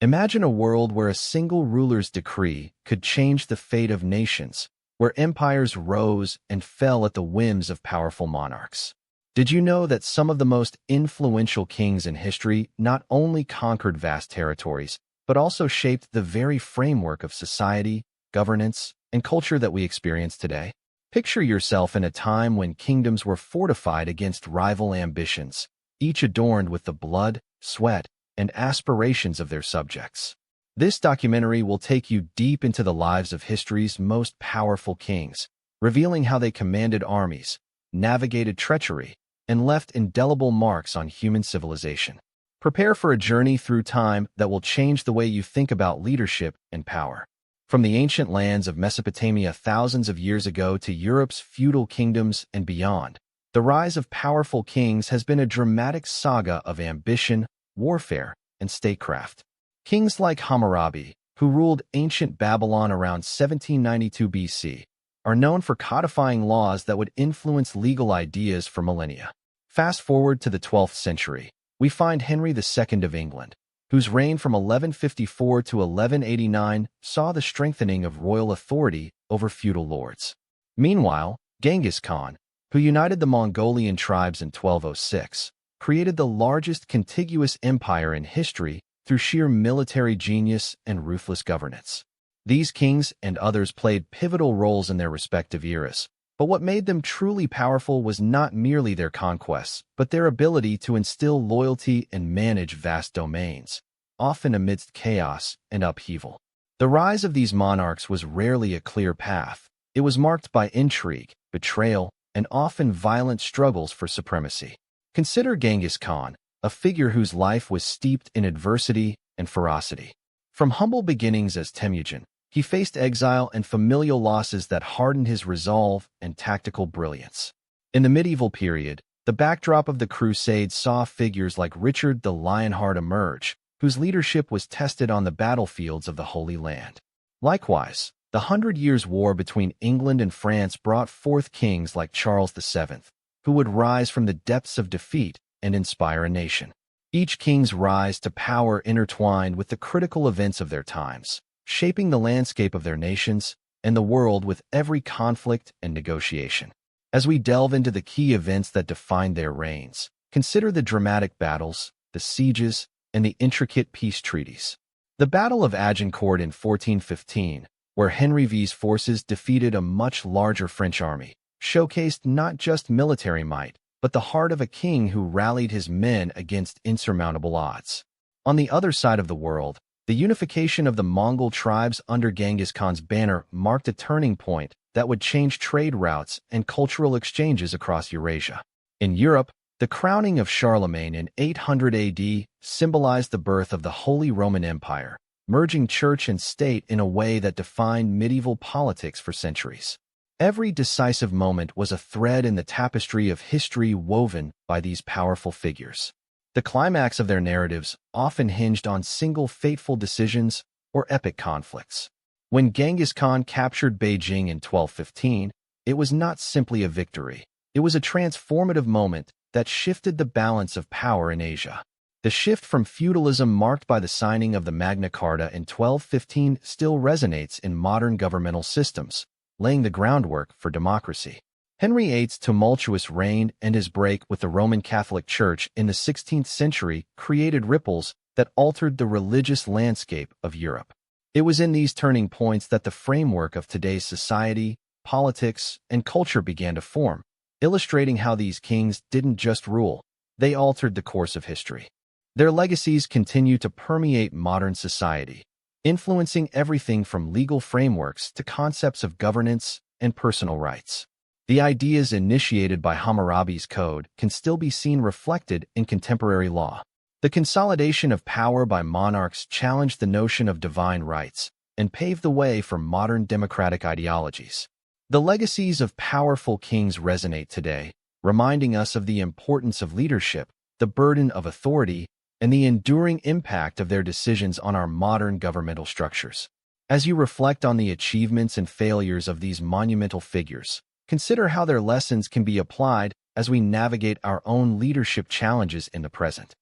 Imagine a world where a single ruler's decree could change the fate of nations, where empires rose and fell at the whims of powerful monarchs. Did you know that some of the most influential kings in history not only conquered vast territories, but also shaped the very framework of society, governance, and culture that we experience today? Picture yourself in a time when kingdoms were fortified against rival ambitions, each adorned with the blood, sweat, and aspirations of their subjects. This documentary will take you deep into the lives of history's most powerful kings, revealing how they commanded armies, navigated treachery, and left indelible marks on human civilization. Prepare for a journey through time that will change the way you think about leadership and power. From the ancient lands of Mesopotamia thousands of years ago to Europe's feudal kingdoms and beyond, the rise of powerful kings has been a dramatic saga of ambition, warfare, and statecraft. Kings like Hammurabi, who ruled ancient Babylon around 1792 BC, are known for codifying laws that would influence legal ideas for millennia. Fast forward to the 12th century, we find Henry II of England, whose reign from 1154 to 1189 saw the strengthening of royal authority over feudal lords. Meanwhile, Genghis Khan, who united the Mongolian tribes in 1206, created the largest contiguous empire in history through sheer military genius and ruthless governance. These kings and others played pivotal roles in their respective eras, but what made them truly powerful was not merely their conquests, but their ability to instill loyalty and manage vast domains, often amidst chaos and upheaval. The rise of these monarchs was rarely a clear path. It was marked by intrigue, betrayal, and often violent struggles for supremacy. Consider Genghis Khan, a figure whose life was steeped in adversity and ferocity. From humble beginnings as Temujin, he faced exile and familial losses that hardened his resolve and tactical brilliance. In the medieval period, the backdrop of the Crusades saw figures like Richard the Lionheart emerge, whose leadership was tested on the battlefields of the Holy Land. Likewise, the 100 Years' War between England and France brought forth kings like Charles VII, who would rise from the depths of defeat and inspire a nation. Each king's rise to power intertwined with the critical events of their times, shaping the landscape of their nations and the world with every conflict and negotiation. As we delve into the key events that defined their reigns, consider the dramatic battles, the sieges, and the intricate peace treaties. The Battle of Agincourt in 1415, where Henry V's forces defeated a much larger French army, showcased not just military might, but the heart of a king who rallied his men against insurmountable odds. On the other side of the world, the unification of the Mongol tribes under Genghis Khan's banner marked a turning point that would change trade routes and cultural exchanges across Eurasia. In Europe, the crowning of Charlemagne in 800 AD symbolized the birth of the Holy Roman Empire, merging church and state in a way that defined medieval politics for centuries. Every decisive moment was a thread in the tapestry of history woven by these powerful figures. The climax of their narratives often hinged on single fateful decisions or epic conflicts. When Genghis Khan captured Beijing in 1215, it was not simply a victory. It was a transformative moment that shifted the balance of power in Asia. The shift from feudalism marked by the signing of the Magna Carta in 1215 still resonates in modern governmental systems, laying the groundwork for democracy. Henry VIII's tumultuous reign and his break with the Roman Catholic Church in the 16th century created ripples that altered the religious landscape of Europe. It was in these turning points that the framework of today's society, politics, and culture began to form, illustrating how these kings didn't just rule, they altered the course of history. Their legacies continue to permeate modern society, influencing everything from legal frameworks to concepts of governance and personal rights. The ideas initiated by Hammurabi's code can still be seen reflected in contemporary law. The consolidation of power by monarchs challenged the notion of divine rights and paved the way for modern democratic ideologies. The legacies of powerful kings resonate today, reminding us of the importance of leadership, the burden of authority, and the enduring impact of their decisions on our modern governmental structures. As you reflect on the achievements and failures of these monumental figures, consider how their lessons can be applied as we navigate our own leadership challenges in the present.